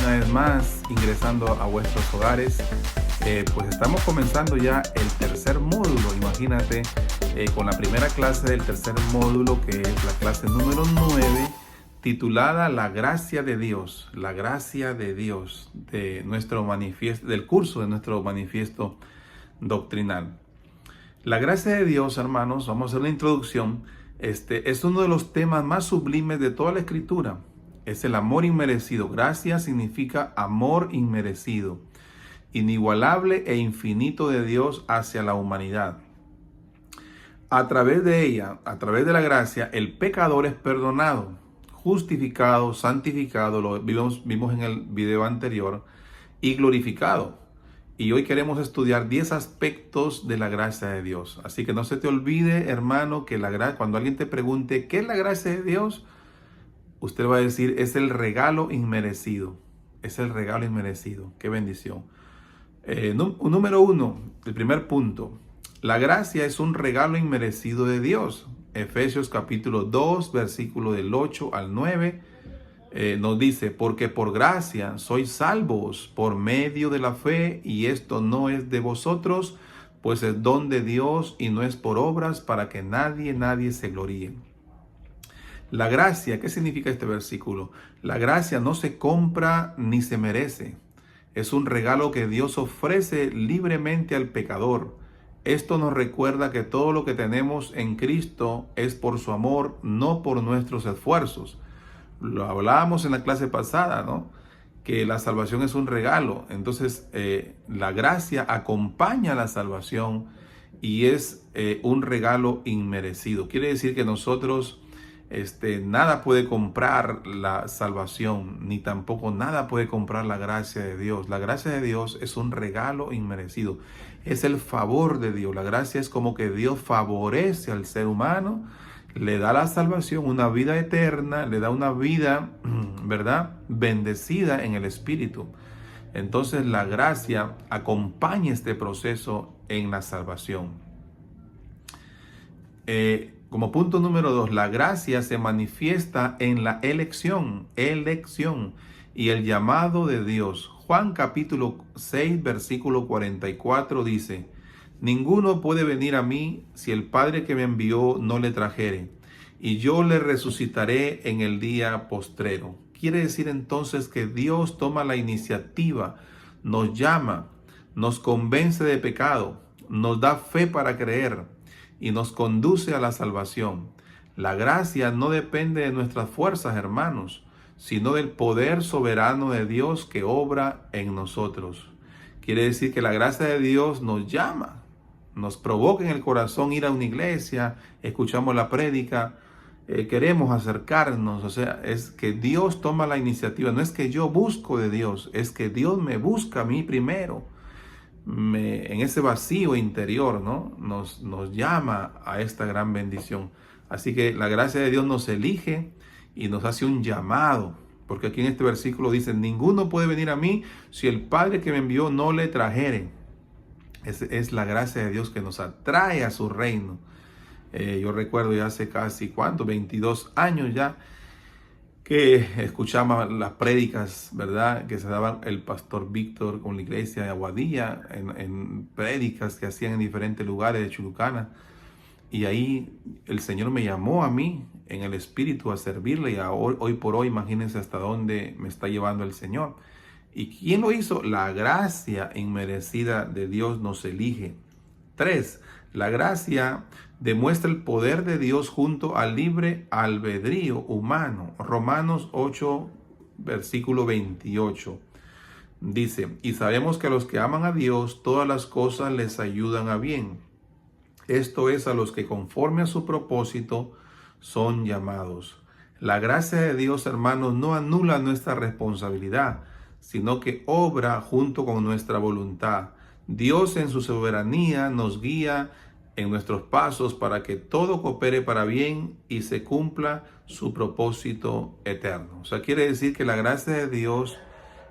una vez más ingresando a vuestros hogares. Pues estamos comenzando ya el tercer módulo, imagínate, con la primera clase del tercer módulo, que es la clase número 9, titulada La gracia de Dios, la gracia de Dios, de nuestro manifiesto, del curso de nuestro manifiesto doctrinal. La gracia de Dios, hermanos, vamos a hacer una introducción. Es uno de los temas más sublimes de toda la Escritura. Es el amor inmerecido. Gracia significa amor inmerecido, inigualable e infinito de Dios hacia la humanidad. A través de ella, a través de la gracia, el pecador es perdonado, justificado, santificado, lo vimos en el video anterior, y glorificado. Y hoy queremos estudiar 10 aspectos de la gracia de Dios. Así que no se te olvide, hermano, que cuando alguien te pregunte ¿qué es la gracia de Dios? Usted va a decir, es el regalo inmerecido. Es el regalo inmerecido. ¡Qué bendición! Número 1, el primer punto. La gracia es un regalo inmerecido de Dios. Efesios capítulo 2, versículo del 8 al 9. Nos dice, porque por gracia sois salvos por medio de la fe, y esto no es de vosotros, pues es don de Dios y no es por obras, para que nadie se gloríe. La gracia, ¿qué significa este versículo? La gracia no se compra ni se merece. Es un regalo que Dios ofrece libremente al pecador. Esto nos recuerda que todo lo que tenemos en Cristo es por su amor, no por nuestros esfuerzos. Lo hablábamos en la clase pasada, ¿no? Que la salvación es un regalo. Entonces, la gracia acompaña la salvación y es un regalo inmerecido. Quiere decir que nosotros, nada puede comprar la salvación, ni tampoco nada puede comprar la gracia de Dios. La gracia de Dios es un regalo inmerecido. Es el favor de Dios. La gracia es como que Dios favorece al ser humano, le da la salvación, una vida eterna, le da una vida, ¿verdad?, bendecida en el Espíritu. Entonces la gracia acompaña este proceso en la salvación. Como punto número 2, la gracia se manifiesta en la elección y el llamado de Dios. Juan capítulo 6, versículo 44 dice, ninguno puede venir a mí si el Padre que me envió no le trajere, y yo le resucitaré en el día postrero. Quiere decir entonces que Dios toma la iniciativa, nos llama, nos convence de pecado, nos da fe para creer y nos conduce a la salvación. La gracia no depende de nuestras fuerzas, hermanos, sino del poder soberano de Dios que obra en nosotros. Quiere decir que la gracia de Dios nos llama, nos provoca en el corazón ir a una iglesia, escuchamos la prédica, queremos acercarnos. O sea, es que Dios toma la iniciativa. No es que yo busco de Dios, es que Dios me busca a mí primero. En ese vacío interior, ¿no? Nos llama a esta gran bendición. Así que la gracia de Dios nos elige y nos hace un llamado. Porque aquí en este versículo dice, ninguno puede venir a mí si el Padre que me envió no le trajere. Es la gracia de Dios que nos atrae a su reino. Yo recuerdo ya hace casi, 22 años ya, que escuchaba las prédicas, ¿verdad?, que se daban el pastor Víctor con la iglesia de Aguadilla, en prédicas que hacían en diferentes lugares de Chulucana. Y ahí el Señor me llamó a mí en el Espíritu a servirle, y hoy por hoy imagínense hasta dónde me está llevando el Señor. ¿Y quién lo hizo? La gracia inmerecida de Dios nos elige. 3. La gracia demuestra el poder de Dios junto al libre albedrío humano. Romanos 8, versículo 28. Dice, y sabemos que a los que aman a Dios, todas las cosas les ayudan a bien. Esto es, a los que conforme a su propósito son llamados. La gracia de Dios, hermanos, no anula nuestra responsabilidad, sino que obra junto con nuestra voluntad. Dios en su soberanía nos guía en nuestros pasos para que todo coopere para bien y se cumpla su propósito eterno. O sea, quiere decir que la gracia de Dios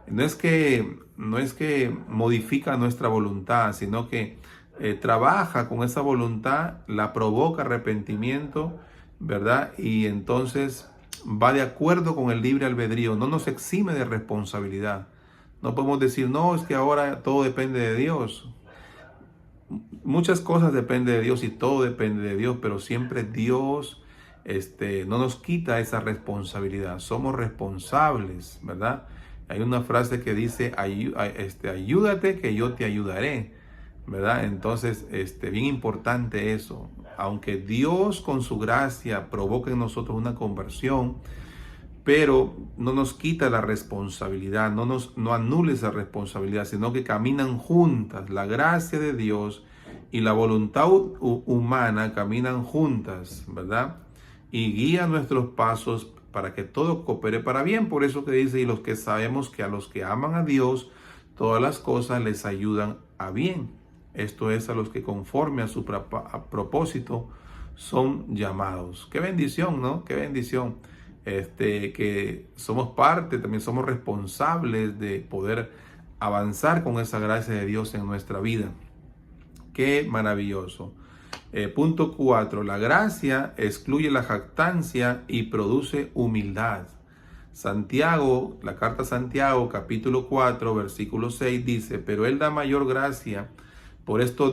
no es que modifica nuestra voluntad, sino que trabaja con esa voluntad, la provoca arrepentimiento, ¿verdad? Y entonces va de acuerdo con el libre albedrío, no nos exime de responsabilidad. No podemos decir, no, es que ahora todo depende de Dios. Muchas cosas dependen de Dios y todo depende de Dios, pero siempre Dios no nos quita esa responsabilidad. Somos responsables, ¿verdad? Hay una frase que dice, ayúdate que yo te ayudaré, ¿verdad? Entonces, bien importante eso. Aunque Dios con su gracia provoque en nosotros una conversión, pero no nos quita la responsabilidad, no anule esa responsabilidad, sino que caminan juntas. La gracia de Dios y la voluntad humana caminan juntas, ¿verdad? Y guía nuestros pasos para que todo coopere para bien. Por eso que dice, y los que sabemos que a los que aman a Dios, todas las cosas les ayudan a bien. Esto es, a los que conforme a su propósito son llamados. Qué bendición, ¿no? Qué bendición. Que somos parte, también somos responsables de poder avanzar con esa gracia de Dios en nuestra vida. Qué maravilloso. Punto 4. La gracia excluye la jactancia y produce humildad. Santiago, la carta a Santiago, capítulo 4, versículo 6 dice, pero Él da mayor gracia. Por esto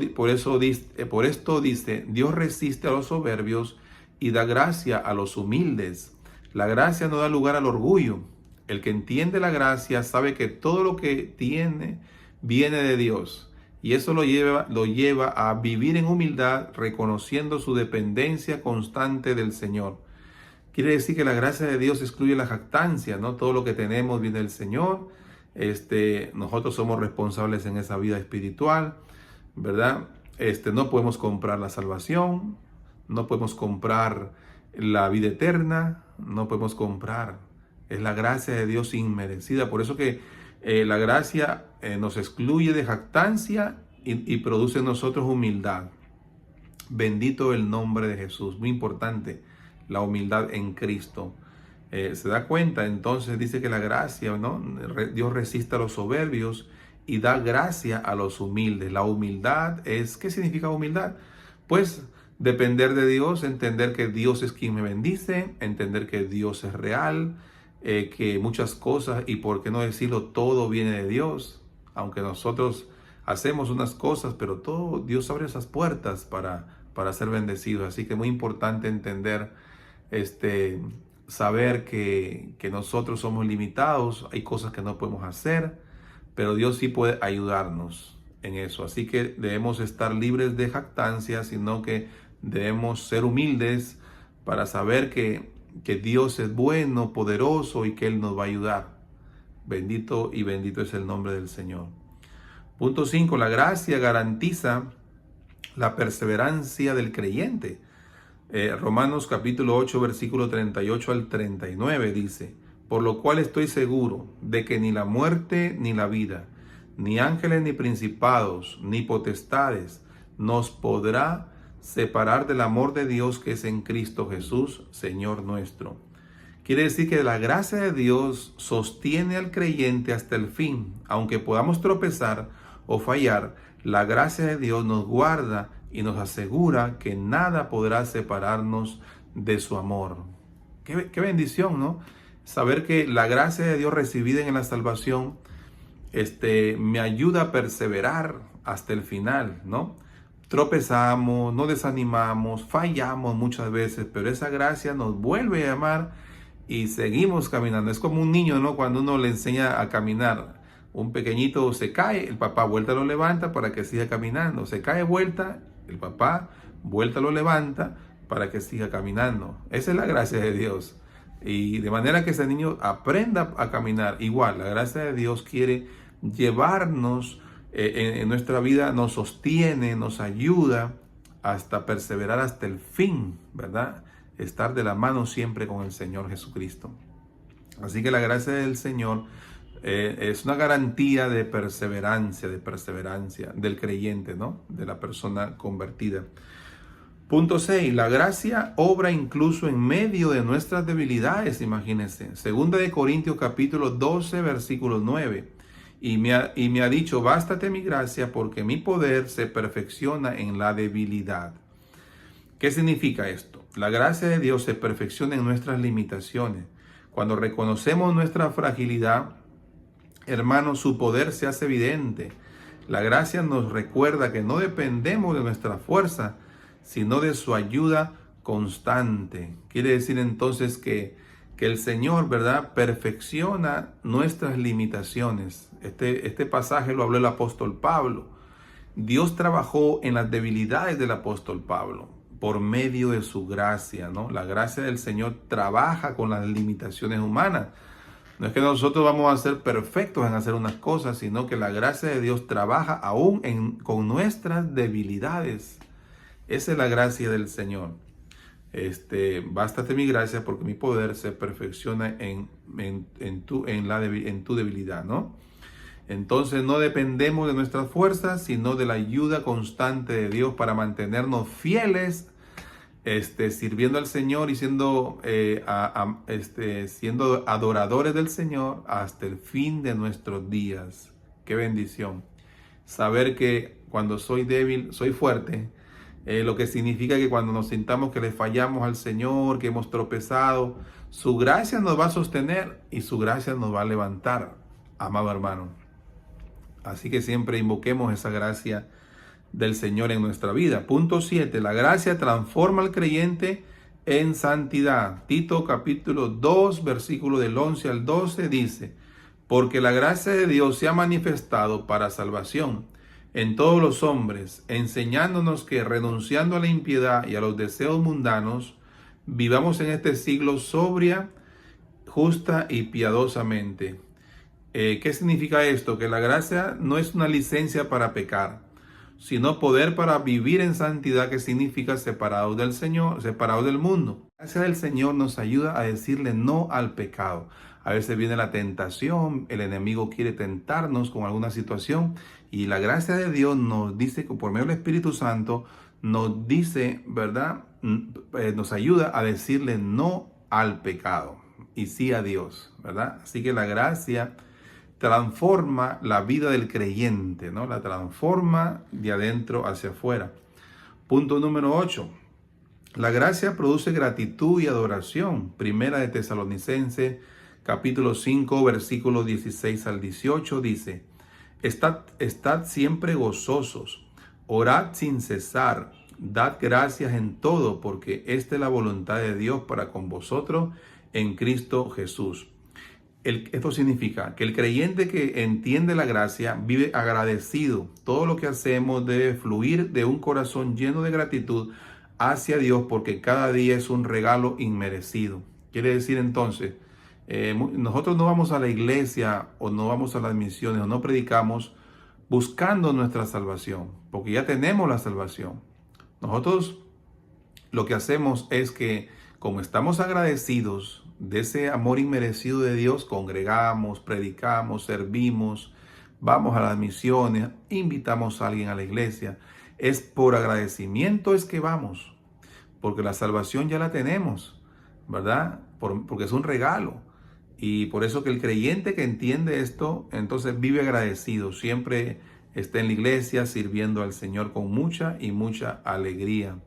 dice, Dios resiste a los soberbios y da gracia a los humildes. La gracia no da lugar al orgullo. El que entiende la gracia sabe que todo lo que tiene viene de Dios. Y eso lo lleva a vivir en humildad, reconociendo su dependencia constante del Señor. Quiere decir que la gracia de Dios excluye la jactancia, ¿no? Todo lo que tenemos viene del Señor. Nosotros somos responsables en esa vida espiritual, ¿verdad? No podemos comprar la salvación, no podemos comprar la vida eterna, no podemos comprar. Es la gracia de Dios inmerecida. Por eso que la gracia nos excluye de jactancia y produce en nosotros humildad. Bendito el nombre de Jesús. Muy importante, la humildad en Cristo. Se da cuenta, entonces dice que la gracia, ¿no? Dios resiste a los soberbios y da gracia a los humildes. La humildad ¿qué significa humildad? Pues depender de Dios, entender que Dios es quien me bendice, entender que Dios es real, que muchas cosas, y por qué no decirlo, todo viene de Dios. Aunque nosotros hacemos unas cosas, pero todo, Dios abre esas puertas para ser bendecidos. Así que es muy importante entender, saber que nosotros somos limitados, hay cosas que no podemos hacer, pero Dios sí puede ayudarnos en eso. Así que debemos estar libres de jactancia, sino que debemos ser humildes para saber que Dios es bueno, poderoso y que Él nos va a ayudar. Bendito y bendito es el nombre del Señor. Punto 5. La gracia garantiza la perseverancia del creyente. Romanos capítulo 8, versículo 38 al 39 dice, por lo cual estoy seguro de que ni la muerte ni la vida, ni ángeles ni principados, ni potestades, nos podrá separar del amor de Dios que es en Cristo Jesús, Señor nuestro. Quiere decir que la gracia de Dios sostiene al creyente hasta el fin. Aunque podamos tropezar o fallar, la gracia de Dios nos guarda y nos asegura que nada podrá separarnos de su amor. Qué bendición, ¿no? Saber que la gracia de Dios recibida en la salvación me ayuda a perseverar hasta el final, ¿no? Tropezamos, nos desanimamos, fallamos muchas veces, pero esa gracia nos vuelve a amar y seguimos caminando. Es como un niño, ¿no? Cuando uno le enseña a caminar. Un pequeñito se cae, el papá vuelta lo levanta para que siga caminando. Se cae vuelta, el papá vuelta lo levanta para que siga caminando. Esa es la gracia de Dios. Y de manera que ese niño aprenda a caminar. Igual, la gracia de Dios quiere llevarnos en nuestra vida, nos sostiene, nos ayuda hasta perseverar hasta el fin, ¿verdad? Estar de la mano siempre con el Señor Jesucristo. Así que la gracia del Señor es una garantía de perseverancia del creyente, ¿no? De la persona convertida. Punto 6. La gracia obra incluso en medio de nuestras debilidades, imagínense. Segunda de Corintios capítulo 12, versículo 9. Y me ha dicho, bástate mi gracia porque mi poder se perfecciona en la debilidad. ¿Qué significa esto? La gracia de Dios se perfecciona en nuestras limitaciones. Cuando reconocemos nuestra fragilidad, hermanos, su poder se hace evidente. La gracia nos recuerda que no dependemos de nuestra fuerza, sino de su ayuda constante. Quiere decir entonces que el Señor, ¿verdad?, perfecciona nuestras limitaciones. Este pasaje lo habló el apóstol Pablo. Dios trabajó en las debilidades del apóstol Pablo por medio de su gracia, ¿no? La gracia del Señor trabaja con las limitaciones humanas. No es que nosotros vamos a ser perfectos en hacer unas cosas, sino que la gracia de Dios trabaja aún con nuestras debilidades. Esa es la gracia del Señor. Bástate mi gracia porque mi poder se perfecciona en tu debilidad, ¿no? Entonces no dependemos de nuestras fuerzas, sino de la ayuda constante de Dios para mantenernos fieles, sirviendo al Señor y siendo adoradores del Señor hasta el fin de nuestros días. Qué bendición. Saber que cuando soy débil, soy fuerte. Lo que significa que cuando nos sintamos que le fallamos al Señor, que hemos tropezado, su gracia nos va a sostener y su gracia nos va a levantar, amado hermano. Así que siempre invoquemos esa gracia del Señor en nuestra vida. Punto 7. La gracia transforma al creyente en santidad. Tito capítulo 2, versículo del 11 al 12 dice: porque la gracia de Dios se ha manifestado para salvación en todos los hombres, enseñándonos que renunciando a la impiedad y a los deseos mundanos, vivamos en este siglo sobria, justa y piadosamente. ¿Qué significa esto? Que la gracia no es una licencia para pecar, sino poder para vivir en santidad, que significa separados del Señor, separados del mundo. La gracia del Señor nos ayuda a decirle no al pecado. A veces viene la tentación, el enemigo quiere tentarnos con alguna situación y la gracia de Dios nos dice que por medio del Espíritu Santo nos dice, ¿verdad? Nos ayuda a decirle no al pecado y sí a Dios, ¿verdad? Así que la gracia transforma la vida del creyente, ¿no? La transforma de adentro hacia afuera. Punto número 8. La gracia produce gratitud y adoración. Primera de Tesalonicenses, capítulo 5, versículos 16 al 18, dice: Estad siempre gozosos, orad sin cesar, dad gracias en todo, porque esta es la voluntad de Dios para con vosotros en Cristo Jesús. Esto significa que el creyente que entiende la gracia vive agradecido. Todo lo que hacemos debe fluir de un corazón lleno de gratitud hacia Dios, porque cada día es un regalo inmerecido. Quiere decir entonces, nosotros no vamos a la iglesia o no vamos a las misiones o no predicamos buscando nuestra salvación, porque ya tenemos la salvación. Nosotros lo que hacemos es que, como estamos agradecidos de ese amor inmerecido de Dios, congregamos, predicamos, servimos, vamos a las misiones, invitamos a alguien a la iglesia. Es por agradecimiento es que vamos, porque la salvación ya la tenemos, ¿verdad? Porque es un regalo. Y por eso que el creyente que entiende esto, entonces vive agradecido, siempre está en la iglesia sirviendo al Señor con mucha y mucha alegría.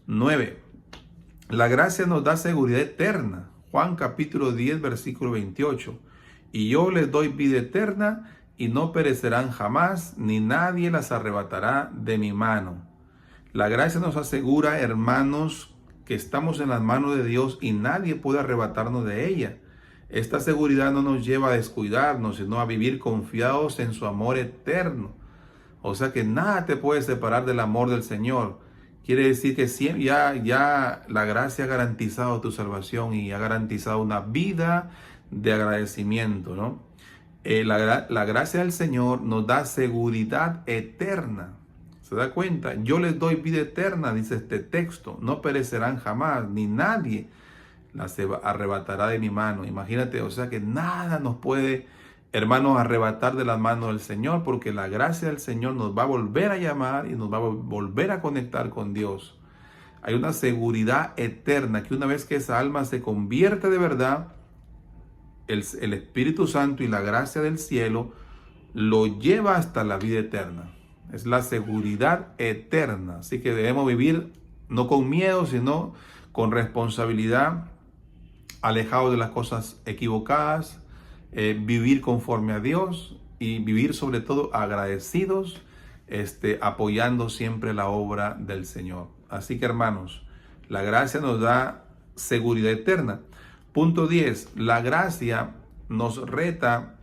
9. La gracia nos da seguridad eterna. Juan capítulo 10, versículo 28. Y yo les doy vida eterna y no perecerán jamás, ni nadie las arrebatará de mi mano. La gracia nos asegura, hermanos, que estamos en las manos de Dios y nadie puede arrebatarnos de ella. Esta seguridad no nos lleva a descuidarnos, sino a vivir confiados en su amor eterno. O sea que nada te puede separar del amor del Señor. Quiere decir que ya la gracia ha garantizado tu salvación y ha garantizado una vida de agradecimiento, ¿no? La gracia del Señor nos da seguridad eterna. ¿Se da cuenta? Yo les doy vida eterna, dice este texto. No perecerán jamás, ni nadie las arrebatará de mi mano. Imagínate, o sea que nada nos puede, hermanos, arrebatar de las manos del Señor, porque la gracia del Señor nos va a volver a llamar y nos va a volver a conectar con Dios. Hay una seguridad eterna que una vez que esa alma se convierte de verdad, el Espíritu Santo y la gracia del cielo lo lleva hasta la vida eterna. Es la seguridad eterna. Así que debemos vivir no con miedo, sino con responsabilidad, alejados de las cosas equivocadas, vivir conforme a Dios y vivir sobre todo agradecidos, apoyando siempre la obra del Señor. Así que, hermanos, la gracia nos da seguridad eterna. Punto 10. La gracia nos reta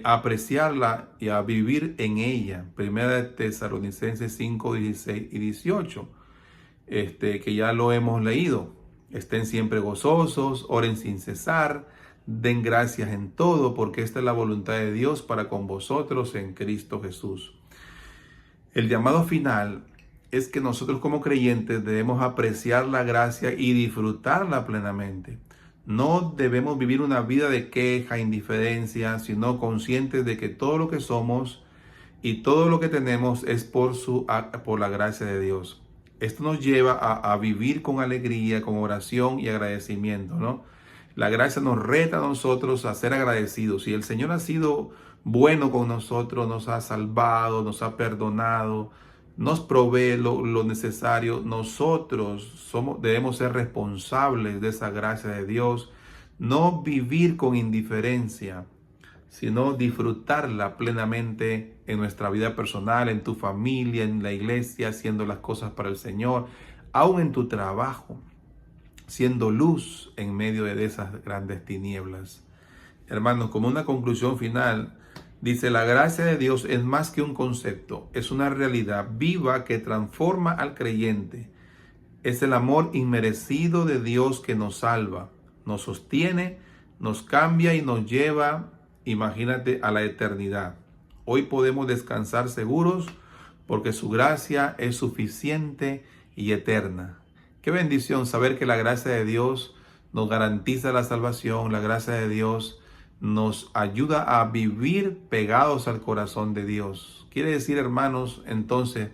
a apreciarla y a vivir en ella. Primera de Tesalonicenses 5, 16 y 18, que ya lo hemos leído. Estén siempre gozosos, oren sin cesar, den gracias en todo, porque esta es la voluntad de Dios para con vosotros en Cristo Jesús. El llamado final es que nosotros como creyentes debemos apreciar la gracia y disfrutarla plenamente. No debemos vivir una vida de queja, indiferencia, sino conscientes de que todo lo que somos y todo lo que tenemos es por la gracia de Dios. Esto nos lleva a vivir con alegría, con oración y agradecimiento, ¿no? La gracia nos reta a nosotros a ser agradecidos. Y el Señor ha sido bueno con nosotros, nos ha salvado, nos ha perdonado, nos provee lo necesario. Nosotros debemos ser responsables de esa gracia de Dios, no vivir con indiferencia, sino disfrutarla plenamente en nuestra vida personal, en tu familia, en la iglesia, haciendo las cosas para el Señor, aún en tu trabajo, siendo luz en medio de esas grandes tinieblas. Hermanos, como una conclusión final, dice: la gracia de Dios es más que un concepto, es una realidad viva que transforma al creyente. Es el amor inmerecido de Dios que nos salva, nos sostiene, nos cambia y nos lleva, imagínate, a la eternidad. Hoy podemos descansar seguros porque su gracia es suficiente y eterna. Qué bendición saber que la gracia de Dios nos garantiza la salvación. La gracia de Dios nos ayuda a vivir pegados al corazón de Dios. Quiere decir, hermanos, entonces,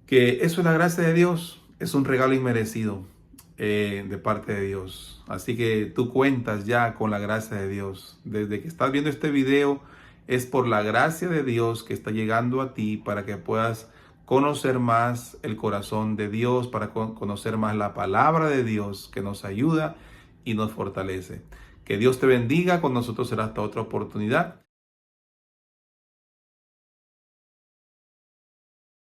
que eso es la gracia de Dios. Es un regalo inmerecido de parte de Dios. Así que tú cuentas ya con la gracia de Dios. Desde que estás viendo este video, es por la gracia de Dios que está llegando a ti para que puedas conocer más el corazón de Dios, para conocer más la palabra de Dios que nos ayuda y nos fortalece. Que Dios te bendiga. Con nosotros será hasta otra oportunidad.